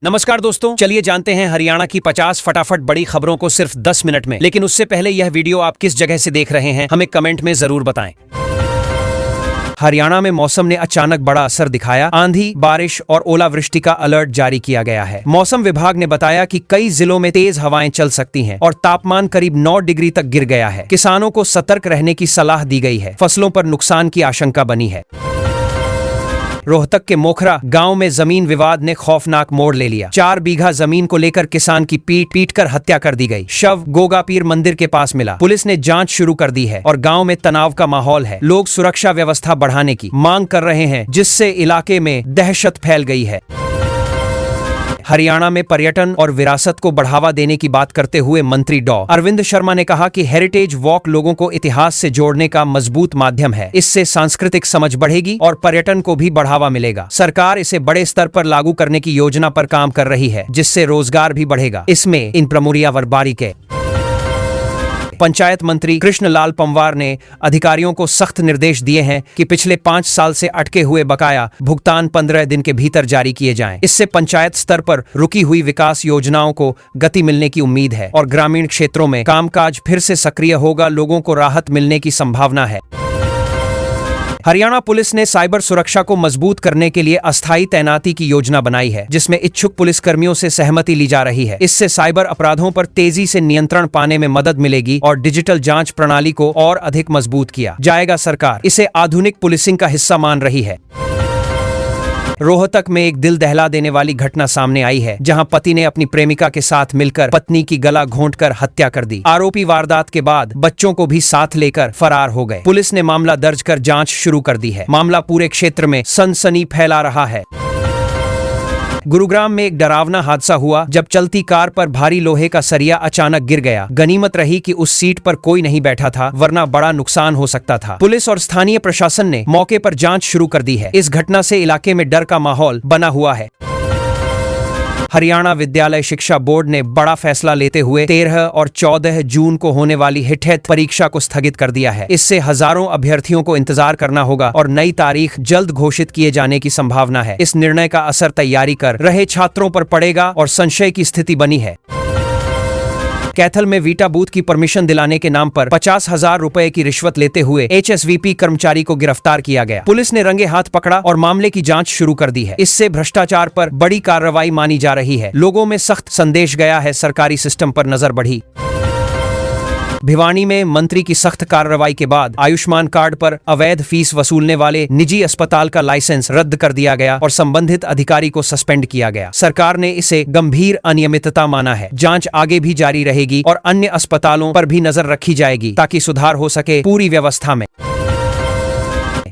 नमस्कार दोस्तों, चलिए जानते हैं हरियाणा की 50 फटाफट बड़ी खबरों को सिर्फ 10 मिनट में। लेकिन उससे पहले यह वीडियो आप किस जगह से देख रहे हैं हमें कमेंट में जरूर बताएं। हरियाणा में मौसम ने अचानक बड़ा असर दिखाया। आंधी, बारिश और ओलावृष्टि का अलर्ट जारी किया गया है। मौसम विभाग ने बताया कि कई जिलों में तेज हवाएं चल सकती हैं और तापमान करीब 9 डिग्री तक गिर गया है। किसानों को सतर्क रहने की सलाह दी गई है। फसलों पर नुकसान की आशंका बनी है। रोहतक के मोखरा गांव में जमीन विवाद ने खौफनाक मोड़ ले लिया। 4 बीघा जमीन को लेकर किसान की पीट कर हत्या कर दी गई। शव गोगापीर मंदिर के पास मिला। पुलिस ने जांच शुरू कर दी है और गांव में तनाव का माहौल है। लोग सुरक्षा व्यवस्था बढ़ाने की मांग कर रहे हैं, जिससे इलाके में दहशत फैल गई है। हरियाणा में पर्यटन और विरासत को बढ़ावा देने की बात करते हुए मंत्री डॉ. अरविंद शर्मा ने कहा कि हेरिटेज वॉक लोगों को इतिहास से जोड़ने का मजबूत माध्यम है। इससे सांस्कृतिक समझ बढ़ेगी और पर्यटन को भी बढ़ावा मिलेगा। सरकार इसे बड़े स्तर पर लागू करने की योजना पर काम कर रही है, जिससे रोजगार भी बढ़ेगा। इसमें इन प्रमुरिया वरबारी के पंचायत मंत्री कृष्ण लाल पंवार ने अधिकारियों को सख्त निर्देश दिए हैं कि पिछले 5 साल से अटके हुए बकाया भुगतान 15 दिन के भीतर जारी किए जाएं। इससे पंचायत स्तर पर रुकी हुई विकास योजनाओं को गति मिलने की उम्मीद है और ग्रामीण क्षेत्रों में कामकाज फिर से सक्रिय होगा। लोगों को राहत मिलने की संभावना है। हरियाणा पुलिस ने साइबर सुरक्षा को मजबूत करने के लिए अस्थायी तैनाती की योजना बनाई है, जिसमें इच्छुक पुलिसकर्मियों से सहमति ली जा रही है। इससे साइबर अपराधों पर तेजी से नियंत्रण पाने में मदद मिलेगी और डिजिटल जांच प्रणाली को और अधिक मजबूत किया जाएगा। सरकार इसे आधुनिक पुलिसिंग का हिस्सा मान रही है। रोहतक में एक दिल दहला देने वाली घटना सामने आई है, जहां पति ने अपनी प्रेमिका के साथ मिलकर पत्नी की गला घोंटकर हत्या कर दी। आरोपी वारदात के बाद बच्चों को भी साथ लेकर फरार हो गए। पुलिस ने मामला दर्ज कर जांच शुरू कर दी है। मामला पूरे क्षेत्र में सनसनी फैला रहा है। गुरुग्राम में एक डरावना हादसा हुआ जब चलती कार पर भारी लोहे का सरिया अचानक गिर गया। गनीमत रही कि उस सीट पर कोई नहीं बैठा था, वरना बड़ा नुकसान हो सकता था। पुलिस और स्थानीय प्रशासन ने मौके पर जांच शुरू कर दी है। इस घटना से इलाके में डर का माहौल बना हुआ है। हरियाणा विद्यालय शिक्षा बोर्ड ने बड़ा फैसला लेते हुए 13 और 14 जून को होने वाली हिटहेट परीक्षा को स्थगित कर दिया है। इससे हजारों अभ्यर्थियों को इंतजार करना होगा और नई तारीख जल्द घोषित किए जाने की संभावना है। इस निर्णय का असर तैयारी कर रहे छात्रों पर पड़ेगा और संशय की स्थिति बनी है। कैथल में वीटा बूथ की परमिशन दिलाने के नाम पर 50,000 रुपए की रिश्वत लेते हुए HSVP कर्मचारी को गिरफ्तार किया गया। पुलिस ने रंगे हाथ पकड़ा और मामले की जांच शुरू कर दी है। इससे भ्रष्टाचार पर बड़ी कार्रवाई मानी जा रही है। लोगों में सख्त संदेश गया है, सरकारी सिस्टम पर नजर बढ़ी। भिवानी में मंत्री की सख्त कार्रवाई के बाद आयुष्मान कार्ड पर अवैध फीस वसूलने वाले निजी अस्पताल का लाइसेंस रद्द कर दिया गया और संबंधित अधिकारी को सस्पेंड किया गया। सरकार ने इसे गंभीर अनियमितता माना है। जांच आगे भी जारी रहेगी और अन्य अस्पतालों पर भी नजर रखी जाएगी ताकि सुधार हो सके पूरी व्यवस्था में।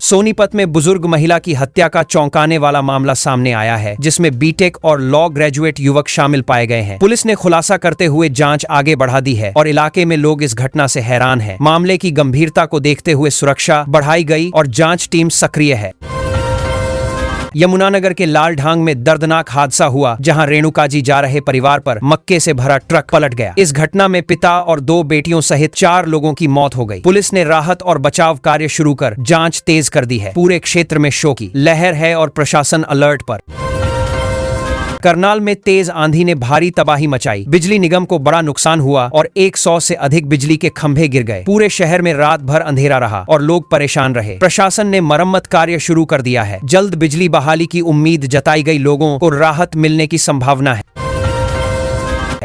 सोनीपत में बुजुर्ग महिला की हत्या का चौंकाने वाला मामला सामने आया है, जिसमें बीटेक और लॉ ग्रेजुएट युवक शामिल पाए गए हैं। पुलिस ने खुलासा करते हुए जांच आगे बढ़ा दी है और इलाके में लोग इस घटना से हैरान हैं। मामले की गंभीरता को देखते हुए सुरक्षा बढ़ाई गई और जांच टीम सक्रिय है। यमुनानगर के लालढांग में दर्दनाक हादसा हुआ, जहां रेणुकाजी जा रहे परिवार पर मक्के से भरा ट्रक पलट गया। इस घटना में पिता और 2 बेटियों सहित 4 लोगों की मौत हो गई। पुलिस ने राहत और बचाव कार्य शुरू कर जांच तेज कर दी है। पूरे क्षेत्र में शोक की लहर है और प्रशासन अलर्ट पर। करनाल में तेज आंधी ने भारी तबाही मचाई। बिजली निगम को बड़ा नुकसान हुआ और 100 से अधिक बिजली के खंभे गिर गए। पूरे शहर में रात भर अंधेरा रहा और लोग परेशान रहे। प्रशासन ने मरम्मत कार्य शुरू कर दिया है। जल्द बिजली बहाली की उम्मीद जताई गई। लोगों को राहत मिलने की संभावना है।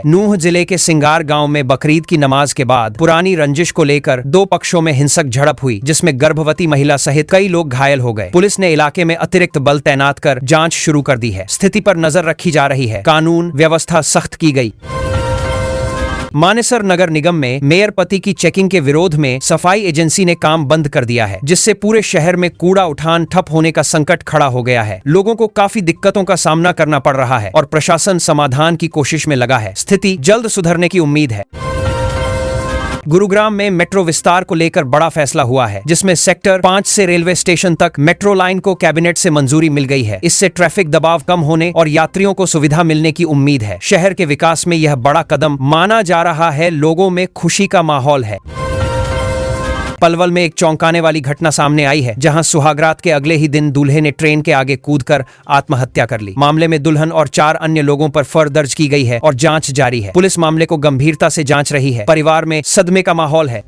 नूंह जिले के सिंगार गांव में बकरीद की नमाज के बाद पुरानी रंजिश को लेकर 2 पक्षों में हिंसक झड़प हुई, जिसमें गर्भवती महिला सहित कई लोग घायल हो गए। पुलिस ने इलाके में अतिरिक्त बल तैनात कर जांच शुरू कर दी है। स्थिति पर नजर रखी जा रही है। कानून व्यवस्था सख्त की गई। मानेसर नगर निगम में मेयर पति की चेकिंग के विरोध में सफाई एजेंसी ने काम बंद कर दिया है, जिससे पूरे शहर में कूड़ा उठान ठप होने का संकट खड़ा हो गया है। लोगों को काफी दिक्कतों का सामना करना पड़ रहा है और प्रशासन समाधान की कोशिश में लगा है। स्थिति जल्द सुधरने की उम्मीद है। गुरुग्राम में मेट्रो विस्तार को लेकर बड़ा फैसला हुआ है, जिसमें सेक्टर 5 से रेलवे स्टेशन तक मेट्रो लाइन को कैबिनेट से मंजूरी मिल गई है। इससे ट्रैफिक दबाव कम होने और यात्रियों को सुविधा मिलने की उम्मीद है। शहर के विकास में यह बड़ा कदम माना जा रहा है। लोगों में खुशी का माहौल है। पलवल में एक चौंकाने वाली घटना सामने आई है, जहां सुहागरात के अगले ही दिन दूल्हे ने ट्रेन के आगे कूदकर आत्महत्या कर ली। मामले में दुल्हन और 4 अन्य लोगों पर फर दर्ज की गई है और जांच जारी है। पुलिस मामले को गंभीरता से जांच रही है। परिवार में सदमे का माहौल है।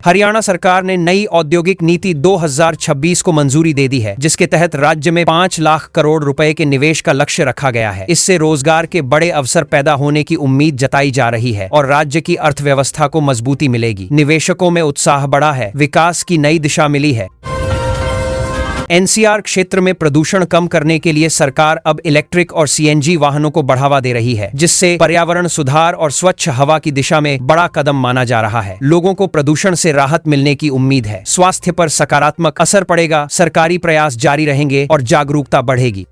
हरियाणा सरकार ने नई औद्योगिक नीति 2026 को मंजूरी दे दी है, जिसके तहत राज्य में 5 लाख करोड़ रुपए के निवेश का लक्ष्य रखा गया है। इससे रोजगार के बड़े अवसर पैदा होने की उम्मीद जताई जा रही है और राज्य की अर्थव्यवस्था को मजबूती मिलेगी। निवेशकों में उत्साह बढ़ा है, विकास की नई दिशा मिली है। एनसीआर क्षेत्र में प्रदूषण कम करने के लिए सरकार अब इलेक्ट्रिक और सीएनजी वाहनों को बढ़ावा दे रही है, जिससे पर्यावरण सुधार और स्वच्छ हवा की दिशा में बड़ा कदम माना जा रहा है। लोगों को प्रदूषण से राहत मिलने की उम्मीद है। स्वास्थ्य पर सकारात्मक असर पड़ेगा। सरकारी प्रयास जारी रहेंगे और जागरूकता बढ़ेगी।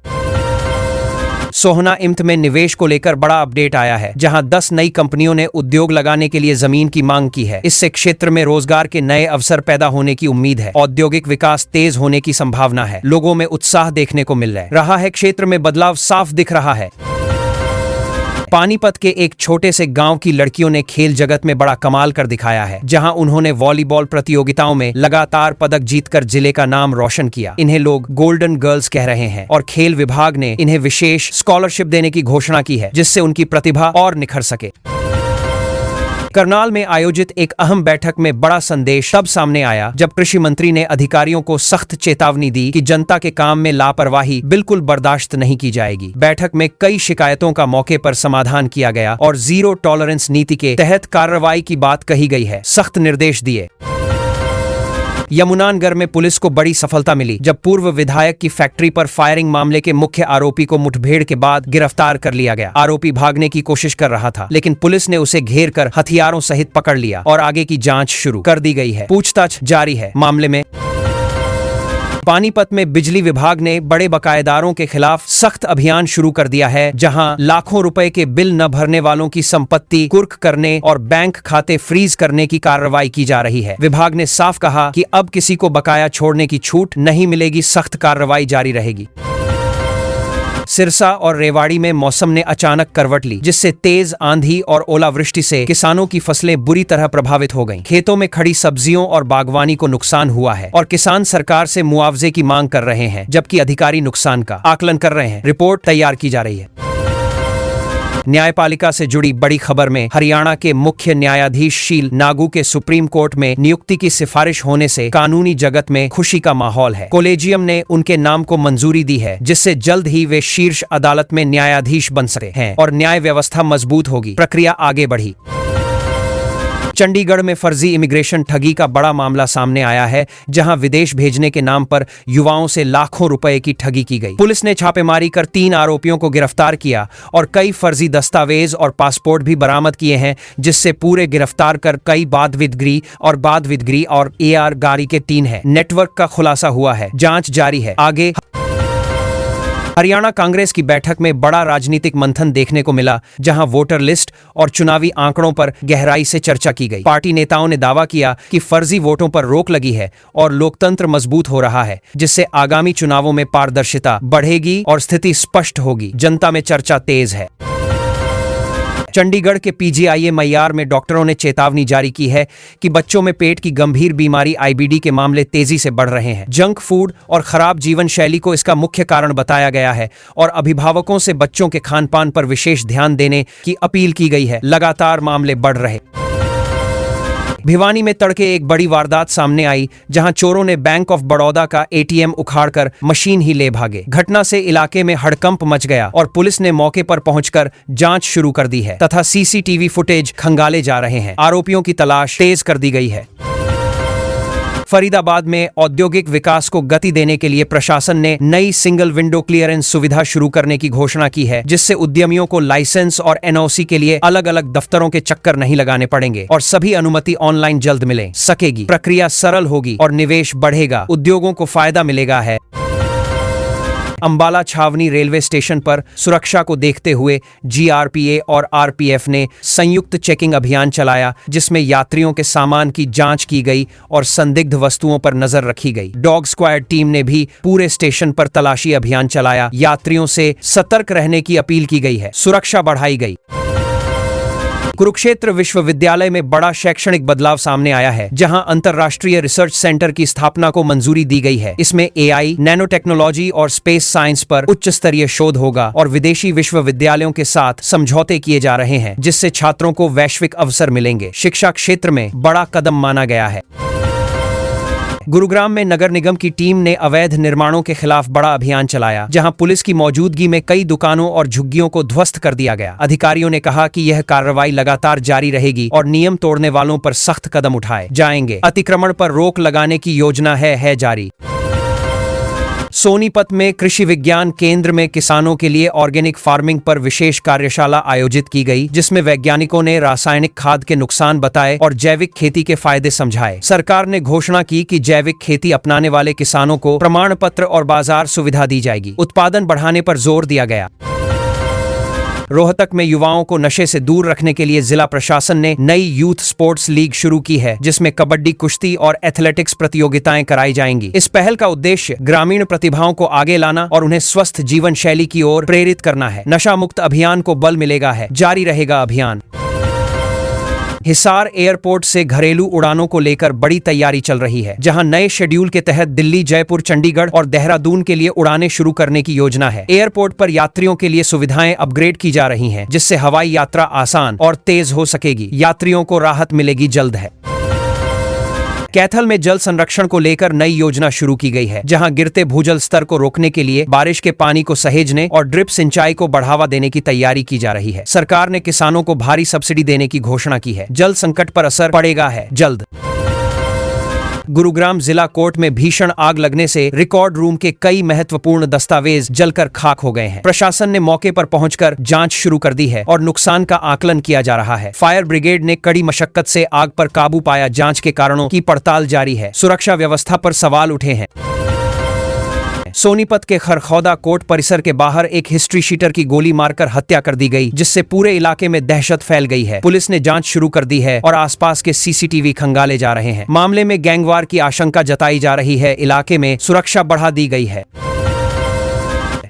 सोहना इम्त में निवेश को लेकर बड़ा अपडेट आया है, जहां 10 नई कंपनियों ने उद्योग लगाने के लिए जमीन की मांग की है। इससे क्षेत्र में रोजगार के नए अवसर पैदा होने की उम्मीद है। औद्योगिक विकास तेज होने की संभावना है। लोगों में उत्साह देखने को मिल रहा है। क्षेत्र में बदलाव साफ दिख रहा है। पानीपत के एक छोटे से गांव की लड़कियों ने खेल जगत में बड़ा कमाल कर दिखाया है, जहां उन्होंने वॉलीबॉल प्रतियोगिताओं में लगातार पदक जीतकर जिले का नाम रोशन किया। इन्हें लोग गोल्डन गर्ल्स कह रहे हैं और खेल विभाग ने इन्हें विशेष स्कॉलरशिप देने की घोषणा की है, जिससे उनकी प्रतिभा और निखर सके। करनाल में आयोजित एक अहम बैठक में बड़ा संदेश तब सामने आया जब कृषि मंत्री ने अधिकारियों को सख्त चेतावनी दी कि जनता के काम में लापरवाही बिल्कुल बर्दाश्त नहीं की जाएगी। बैठक में कई शिकायतों का मौके पर समाधान किया गया और जीरो टॉलरेंस नीति के तहत कार्रवाई की बात कही गई है। सख्त निर्देश दिए। यमुनानगर में पुलिस को बड़ी सफलता मिली, जब पूर्व विधायक की फैक्ट्री पर फायरिंग मामले के मुख्य आरोपी को मुठभेड़ के बाद गिरफ्तार कर लिया गया। आरोपी भागने की कोशिश कर रहा था, लेकिन पुलिस ने उसे घेर कर हथियारों सहित पकड़ लिया और आगे की जांच शुरू कर दी गई है। पूछताछ जारी है। मामले में पानीपत में बिजली विभाग ने बड़े बकायेदारों के खिलाफ सख्त अभियान शुरू कर दिया है, जहां लाखों रुपए के बिल न भरने वालों की संपत्ति कुर्क करने और बैंक खाते फ्रीज करने की कार्रवाई की जा रही है। विभाग ने साफ कहा कि अब किसी को बकाया छोड़ने की छूट नहीं मिलेगी। सख्त कार्रवाई जारी रहेगी। सिरसा और रेवाड़ी में मौसम ने अचानक करवट ली, जिससे तेज आंधी और ओलावृष्टि से किसानों की फसलें बुरी तरह प्रभावित हो गईं। खेतों में खड़ी सब्जियों और बागवानी को नुकसान हुआ है और किसान सरकार से मुआवजे की मांग कर रहे हैं, जबकि अधिकारी नुकसान का आकलन कर रहे हैं। रिपोर्ट तैयार की जा रही है। न्यायपालिका से जुड़ी बड़ी खबर में हरियाणा के मुख्य न्यायाधीश शील नागू के सुप्रीम कोर्ट में नियुक्ति की सिफारिश होने से कानूनी जगत में खुशी का माहौल है। कॉलेजियम ने उनके नाम को मंजूरी दी है, जिससे जल्द ही वे शीर्ष अदालत में न्यायाधीश बन सकते हैं और न्याय व्यवस्था मजबूत होगी। प्रक्रिया आगे बढ़ी। चंडीगढ़ में फर्जी इमिग्रेशन ठगी का बड़ा मामला सामने आया है, जहां विदेश भेजने के नाम पर युवाओं से लाखों रुपए की ठगी की गई। पुलिस ने छापेमारी कर 3 आरोपियों को गिरफ्तार किया और कई फर्जी दस्तावेज और पासपोर्ट भी बरामद किए हैं, जिससे पूरे गिरफ्तार कर कई बाद विदगिरी और AR गाड़ी के 3 है। नेटवर्क का खुलासा हुआ है। जांच जारी है। आगे हरियाणा कांग्रेस की बैठक में बड़ा राजनीतिक मंथन देखने को मिला, जहां वोटर लिस्ट और चुनावी आंकड़ों पर गहराई से चर्चा की गई। पार्टी नेताओं ने दावा किया कि फर्जी वोटों पर रोक लगी है और लोकतंत्र मजबूत हो रहा है, जिससे आगामी चुनावों में पारदर्शिता बढ़ेगी और स्थिति स्पष्ट होगी। जनता में चर्चा तेज है। चंडीगढ़ के PGIA मैयार में डॉक्टरों ने चेतावनी जारी की है कि बच्चों में पेट की गंभीर बीमारी IBD के मामले तेजी से बढ़ रहे हैं। जंक फूड और खराब जीवन शैली को इसका मुख्य कारण बताया गया है और अभिभावकों से बच्चों के खानपान पर विशेष ध्यान देने की अपील की गई है। लगातार मामले बढ़ रहे। भिवानी में तड़के एक बड़ी वारदात सामने आई, जहां चोरों ने बैंक ऑफ बड़ौदा का ATM उखाड़कर मशीन ही ले भागे। घटना से इलाके में हड़कंप मच गया और पुलिस ने मौके पर पहुंचकर जांच शुरू कर दी है तथा CCTV फुटेज खंगाले जा रहे हैं। आरोपियों की तलाश तेज कर दी गई है। फरीदाबाद में औद्योगिक विकास को गति देने के लिए प्रशासन ने नई सिंगल विंडो क्लियरेंस सुविधा शुरू करने की घोषणा की है, जिससे उद्यमियों को लाइसेंस और NOC के लिए अलग अलग दफ्तरों के चक्कर नहीं लगाने पड़ेंगे और सभी अनुमति ऑनलाइन जल्द मिले सकेगी। प्रक्रिया सरल होगी और निवेश बढ़ेगा। उद्योगों को फायदा मिलेगा है। अंबाला छावनी रेलवे स्टेशन पर सुरक्षा को देखते हुए GRPA और RPF ने संयुक्त चेकिंग अभियान चलाया, जिसमें यात्रियों के सामान की जांच की गई और संदिग्ध वस्तुओं पर नजर रखी गई। डॉग स्क्वाड टीम ने भी पूरे स्टेशन पर तलाशी अभियान चलाया। यात्रियों से सतर्क रहने की अपील की गई है। सुरक्षा बढ़ाई गई। कुरुक्षेत्र विश्वविद्यालय में बड़ा शैक्षणिक बदलाव सामने आया है, जहां अंतर्राष्ट्रीय रिसर्च सेंटर की स्थापना को मंजूरी दी गई है। इसमें AI, नैनो टेक्नोलॉजी और स्पेस साइंस पर उच्च स्तरीय शोध होगा और विदेशी विश्वविद्यालयों के साथ समझौते किए जा रहे हैं, जिससे छात्रों को वैश्विक अवसर मिलेंगे। शिक्षा क्षेत्र में बड़ा कदम माना गया है। गुरुग्राम में नगर निगम की टीम ने अवैध निर्माणों के खिलाफ बड़ा अभियान चलाया, जहां पुलिस की मौजूदगी में कई दुकानों और झुग्गियों को ध्वस्त कर दिया गया। अधिकारियों ने कहा कि यह कार्रवाई लगातार जारी रहेगी और नियम तोड़ने वालों पर सख्त कदम उठाए जाएंगे। अतिक्रमण पर रोक लगाने की योजना है जारी। सोनीपत में कृषि विज्ञान केंद्र में किसानों के लिए ऑर्गेनिक फार्मिंग पर विशेष कार्यशाला आयोजित की गई, जिसमें वैज्ञानिकों ने रासायनिक खाद के नुकसान बताए और जैविक खेती के फायदे समझाए। सरकार ने घोषणा की कि जैविक खेती अपनाने वाले किसानों को प्रमाण पत्र और बाजार सुविधा दी जाएगी। उत्पादन बढ़ाने पर जोर दिया गया। रोहतक में युवाओं को नशे से दूर रखने के लिए जिला प्रशासन ने नई यूथ स्पोर्ट्स लीग शुरू की है, जिसमें कबड्डी, कुश्ती और एथलेटिक्स प्रतियोगिताएं कराई जाएंगी। इस पहल का उद्देश्य ग्रामीण प्रतिभाओं को आगे लाना और उन्हें स्वस्थ जीवन शैली की ओर प्रेरित करना है। नशा मुक्त अभियान को बल मिलेगा जारी रहेगा अभियान। हिसार एयरपोर्ट से घरेलू उड़ानों को लेकर बड़ी तैयारी चल रही है, जहां नए शेड्यूल के तहत दिल्ली, जयपुर, चंडीगढ़ और देहरादून के लिए उड़ानें शुरू करने की योजना है। एयरपोर्ट पर यात्रियों के लिए सुविधाएं अपग्रेड की जा रही हैं, जिससे हवाई यात्रा आसान और तेज हो सकेगी। यात्रियों को राहत मिलेगी जल्द है। कैथल में जल संरक्षण को लेकर नई योजना शुरू की गई है, जहां गिरते भूजल स्तर को रोकने के लिए बारिश के पानी को सहेजने और ड्रिप सिंचाई को बढ़ावा देने की तैयारी की जा रही है। सरकार ने किसानों को भारी सब्सिडी देने की घोषणा की है। जल संकट पर असर पड़ेगा जल्द। गुरुग्राम जिला कोर्ट में भीषण आग लगने से रिकॉर्ड रूम के कई महत्वपूर्ण दस्तावेज जलकर खाक हो गए हैं। प्रशासन ने मौके पर पहुंचकर जांच शुरू कर दी है और नुकसान का आकलन किया जा रहा है। फायर ब्रिगेड ने कड़ी मशक्कत से आग पर काबू पाया। जांच के कारणों की पड़ताल जारी है। सुरक्षा व्यवस्था पर सवाल उठे हैं। सोनीपत के खरखौदा कोर्ट परिसर के बाहर एक हिस्ट्री शीटर की गोली मारकर हत्या कर दी गई, जिससे पूरे इलाके में दहशत फैल गई है। पुलिस ने जांच शुरू कर दी है और आसपास के CCTV खंगाले जा रहे हैं। मामले में गैंगवार की आशंका जताई जा रही है। इलाके में सुरक्षा बढ़ा दी गई है।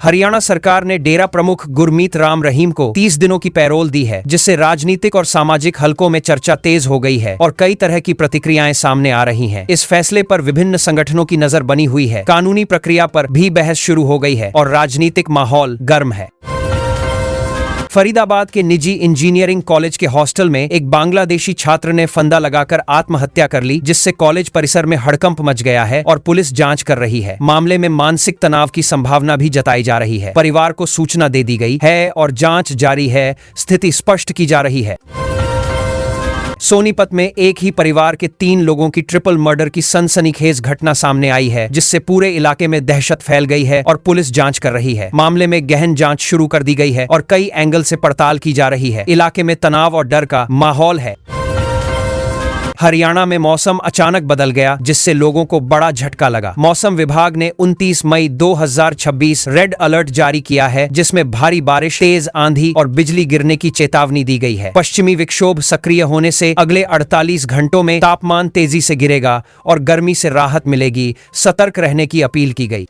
हरियाणा सरकार ने डेरा प्रमुख गुरमीत राम रहीम को 30 दिनों की पैरोल दी है, जिससे राजनीतिक और सामाजिक हलकों में चर्चा तेज हो गई है और कई तरह की प्रतिक्रियाएं सामने आ रही हैं। इस फैसले पर विभिन्न संगठनों की नजर बनी हुई है। कानूनी प्रक्रिया पर भी बहस शुरू हो गई है और राजनीतिक माहौल गर्म है। फरीदाबाद के निजी इंजीनियरिंग कॉलेज के हॉस्टल में एक बांग्लादेशी छात्र ने फंदा लगाकर आत्महत्या कर ली, जिससे कॉलेज परिसर में हड़कंप मच गया है और पुलिस जांच कर रही है। मामले में मानसिक तनाव की संभावना भी जताई जा रही है। परिवार को सूचना दे दी गई है और जांच जारी है। स्थिति स्पष्ट की जा रही है। सोनीपत में एक ही परिवार के 3 लोगों की ट्रिपल मर्डर की सनसनीखेज घटना सामने आई है, जिससे पूरे इलाके में दहशत फैल गई है और पुलिस जांच कर रही है। मामले में गहन जांच शुरू कर दी गई है और कई एंगल से पड़ताल की जा रही है। इलाके में तनाव और डर का माहौल है। हरियाणा में मौसम अचानक बदल गया, जिससे लोगों को बड़ा झटका लगा। मौसम विभाग ने 29 मई 2026 रेड अलर्ट जारी किया है, जिसमें भारी बारिश, तेज आंधी और बिजली गिरने की चेतावनी दी गई है। पश्चिमी विक्षोभ सक्रिय होने से अगले 48 घंटों में तापमान तेजी से गिरेगा और गर्मी से राहत मिलेगी। सतर्क रहने की अपील की गई।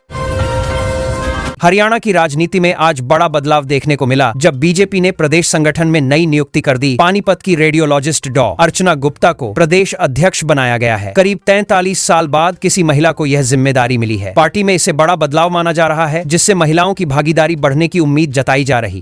हरियाणा की राजनीति में आज बड़ा बदलाव देखने को मिला, जब बीजेपी ने प्रदेश संगठन में नई नियुक्ति कर दी। पानीपत की रेडियोलॉजिस्ट डॉ. अर्चना गुप्ता को प्रदेश अध्यक्ष बनाया गया है। करीब 43 साल बाद किसी महिला को यह जिम्मेदारी मिली है। पार्टी में इसे बड़ा बदलाव माना जा रहा है, जिससे महिलाओं की भागीदारी बढ़ने की उम्मीद जताई जा रही।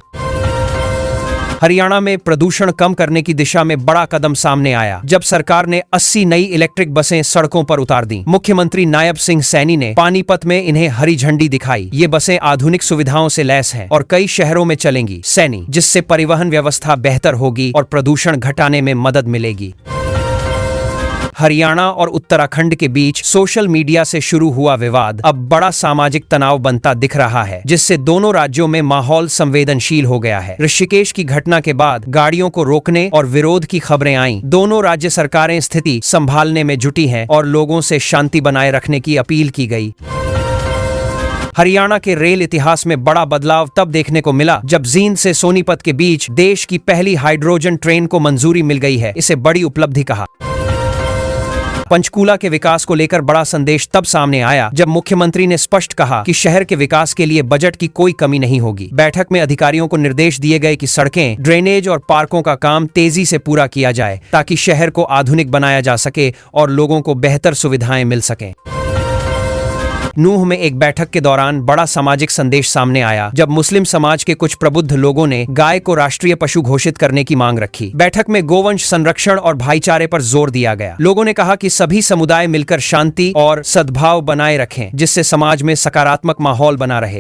हरियाणा में प्रदूषण कम करने की दिशा में बड़ा कदम सामने आया, जब सरकार ने 80 नई इलेक्ट्रिक बसें सड़कों पर उतार दी। मुख्यमंत्री नायब सिंह सैनी ने पानीपत में इन्हें हरी झंडी दिखाई। ये बसें आधुनिक सुविधाओं से लैस हैं और कई शहरों में चलेंगी सैनी, जिससे परिवहन व्यवस्था बेहतर होगी और प्रदूषण घटाने में मदद मिलेगी। हरियाणा और उत्तराखंड के बीच सोशल मीडिया से शुरू हुआ विवाद अब बड़ा सामाजिक तनाव बनता दिख रहा है, जिससे दोनों राज्यों में माहौल संवेदनशील हो गया है। ऋषिकेश की घटना के बाद गाड़ियों को रोकने और विरोध की खबरें आईं। दोनों राज्य सरकारें स्थिति संभालने में जुटी हैं और लोगों से शांति बनाए रखने की अपील की गई। हरियाणा के रेल इतिहास में बड़ा बदलाव तब देखने को मिला, जब जींद से सोनीपत के बीच देश की पहली हाइड्रोजन ट्रेन को मंजूरी मिल गई है। इसे बड़ी उपलब्धि कहा। पंचकूला के विकास को लेकर बड़ा संदेश तब सामने आया जब मुख्यमंत्री ने स्पष्ट कहा कि शहर के विकास के लिए बजट की कोई कमी नहीं होगी। बैठक में अधिकारियों को निर्देश दिए गए कि सड़कें, ड्रेनेज और पार्कों का काम तेजी से पूरा किया जाए ताकि शहर को आधुनिक बनाया जा सके और लोगों को बेहतर सुविधाएं मिल सकें। नूह में एक बैठक के दौरान बड़ा सामाजिक संदेश सामने आया जब मुस्लिम समाज के कुछ प्रबुद्ध लोगों ने गाय को राष्ट्रीय पशु घोषित करने की मांग रखी। बैठक में गोवंश संरक्षण और भाईचारे पर जोर दिया गया। लोगों ने कहा कि सभी समुदाय मिलकर शांति और सद्भाव बनाए रखें जिससे समाज में सकारात्मक माहौल बना रहे।